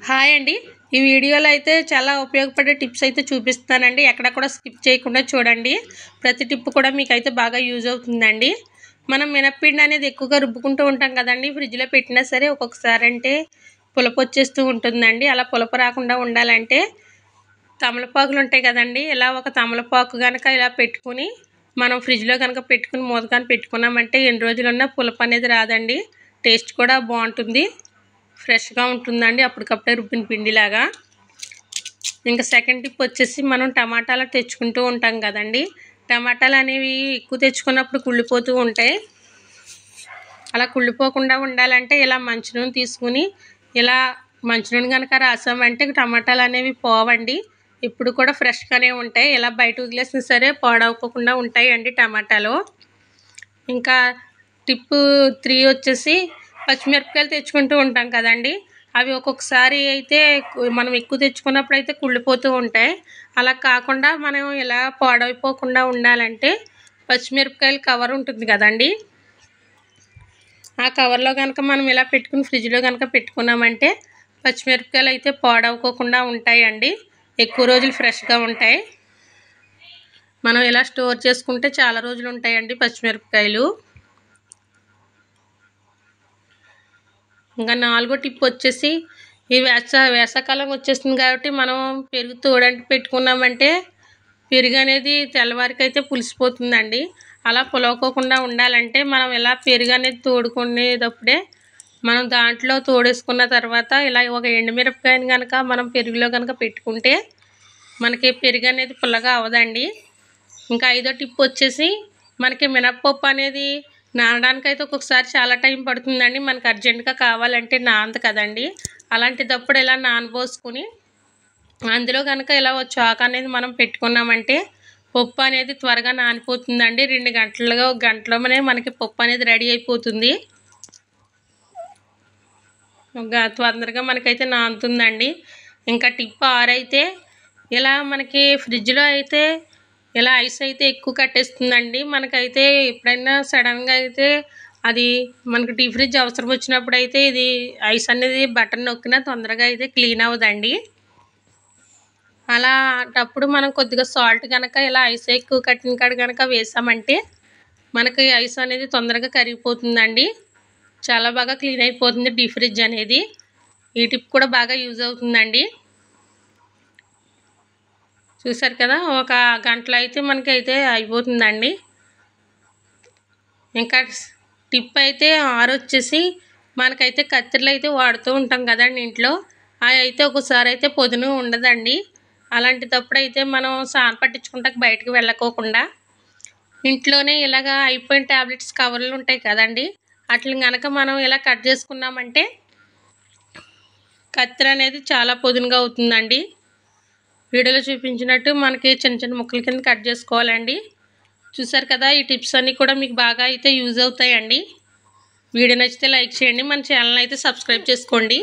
Hi అండి. ఈ వీడియోలో అయితే చాలా ఉపయోగపడే టిప్స్ అయితే చూపిస్తానండి. ఎక్కడ కూడా స్కిప్ చేయకుండా చూడండి. ప్రతి టిప్ కూడా మీకైతే బాగా యూజ్ అవుతుందండి. మనం మినప్పిండి అనేది ఎక్కువగా రుబ్బుకుంటూ ఉంటాం కదండి. ఫ్రిడ్జ్లో పెట్టినా సరే ఒక్కొక్కసారి అంటే పులప వచ్చేస్తూ ఉంటుందండి. అలా పులప రాకుండా ఉండాలంటే తమలపాకులు ఉంటాయి కదండి. ఇలా ఒక తమలపాకు కనుక ఇలా పెట్టుకుని మనం ఫ్రిడ్జ్లో కనుక పెట్టుకుని మూత కానీ పెట్టుకున్నామంటే ఎన్ని రోజులున్నా పులప అనేది రాదండి. టేస్ట్ కూడా బాగుంటుంది, ఫ్రెష్గా ఉంటుందండి, అప్పటికప్పుడే రుబ్బిన పిండిలాగా. ఇంకా సెకండ్ టిప్ వచ్చేసి మనం టమాటాలు తెచ్చుకుంటూ ఉంటాం కదండి. టమాటాలు అనేవి ఎక్కువ తెచ్చుకున్నప్పుడు కుళ్ళిపోతూ ఉంటాయి. అలా కుళ్ళిపోకుండా ఉండాలంటే ఇలా మంచినూనె తీసుకుని ఇలా మంచినూనె కనుక రాసామంటే టమాటాలు అనేవి పోవండి, ఇప్పుడు కూడా ఫ్రెష్గానే ఉంటాయి. ఇలా బయట వదిలేసినా సరే పాడవకుండా ఉంటాయండి టమాటాలు. ఇంకా టిప్ 3 వచ్చేసి పచ్చిమిరపకాయలు తెచ్చుకుంటూ ఉంటాం కదండి. అవి ఒక్కొక్కసారి అయితే మనం ఎక్కువ తెచ్చుకున్నప్పుడు అయితే కుళ్ళిపోతూ ఉంటాయి. అలా కాకుండా మనం ఇలా పాడైపోకుండా ఉండాలంటే పచ్చిమిరపకాయల కవర్ ఉంటుంది కదండి. ఆ కవర్లో కనుక మనం ఇలా పెట్టుకుని ఫ్రిడ్జ్లో కనుక పెట్టుకున్నామంటే పచ్చిమిరపకాయలు అయితే పాడవకుండా ఉంటాయండి, ఎక్కువ రోజులు ఫ్రెష్గా ఉంటాయి. మనం ఇలా స్టోర్ చేసుకుంటే చాలా రోజులు ఉంటాయండి పచ్చిమిరపకాయలు. ఇంకా 4వ టిప్ వచ్చేసి ఈ వేసవకాలం వచ్చేస్తుంది కాబట్టి మనం పెరుగు తోడంటి పెట్టుకున్నామంటే పెరుగు అనేది తెల్లవారికి అయితే పులిసిపోతుందండి. అలా పులవకోకుండా ఉండాలంటే మనం ఇలా పెరుగు అనేది తోడుకునేటప్పుడే మనం దాంట్లో తోడేసుకున్న తర్వాత ఇలా ఒక ఎండుమిరపకాయని కనుక మనం పెరుగులో కనుక పెట్టుకుంటే మనకి పెరుగు అనేది పుల్లగా అవ్వదండి. ఇంకా 5వ టిప్ వచ్చేసి మనకి మినప్పప్పు అనేది నానడానికైతే ఒక్కొక్కసారి చాలా టైం పడుతుందండి. మనకు అర్జెంటుగా కావాలంటే నానదు కదండి. అలాంటిదప్పుడు ఇలా నానబోసుకుని అందులో కనుక ఇలా చాకు అనేది మనం పెట్టుకున్నామంటే పప్పు అనేది త్వరగా నానిపోతుందండి. 2 గంటలుగా 1 గంటలోనే మనకి పప్పు అనేది రెడీ అయిపోతుంది. తొందరగా మనకైతే నానుతుందండి. ఇంకా టిప్ 6 అయితే ఇలా మనకి ఫ్రిడ్జ్లో అయితే ఇలా ఐస్ అయితే ఎక్కువ కట్టేస్తుందండి. మనకైతే ఎప్పుడైనా సడన్గా అయితే అది మనకి డీప్ ఫ్రిడ్జ్ అవసరం వచ్చినప్పుడు అయితే ఇది ఐస్ అనేది బటన్ నొక్కినా తొందరగా అయితే క్లీన్ అవ్వదండి. అలాంటప్పుడు మనం కొద్దిగా సాల్ట్ కనుక ఇలా ఐస్ ఎక్కువ కట్టిన కాడ కనుక వేసామంటే మనకి ఐస్ అనేది తొందరగా కరిగిపోతుందండి, చాలా బాగా క్లీన్ అయిపోతుంది డీప్ ఫ్రిడ్జ్ అనేది. ఈ టిప్ కూడా బాగా యూజ్ అవుతుందండి. చూసారు కదా, ఒక గంటలో అయితే మనకైతే అయిపోతుందండి. ఇంకా టిప్ అయితే 6 వచ్చేసి మనకైతే కత్తిరలు అయితే వాడుతూ ఉంటాం కదండి ఇంట్లో. అవి అయితే ఒకసారి అయితే పొదును ఉండదండి. అలాంటిదప్పుడు అయితే మనం సాన పట్టించుకుంటాక బయటకు వెళ్ళకోకుండా ఇంట్లోనే ఇలాగా అయిపోయిన ట్యాబ్లెట్స్ కవర్లు ఉంటాయి కదండి, వాటిని కనుక మనం ఇలా కట్ చేసుకున్నామంటే కత్తిర అనేది చాలా పొదునుగా అవుతుందండి. వీడియోలో చూపించినట్టు మనకి చిన్న చిన్న ముక్కల కింద కట్ చేసుకోవాలండి. చూసారు కదా, ఈ టిప్స్ అన్నీ కూడా మీకు బాగా అయితే యూజ్ అవుతాయండి. వీడియో నచ్చితే లైక్ చేయండి, మన ఛానల్ అయితే సబ్స్క్రైబ్ చేసుకోండి.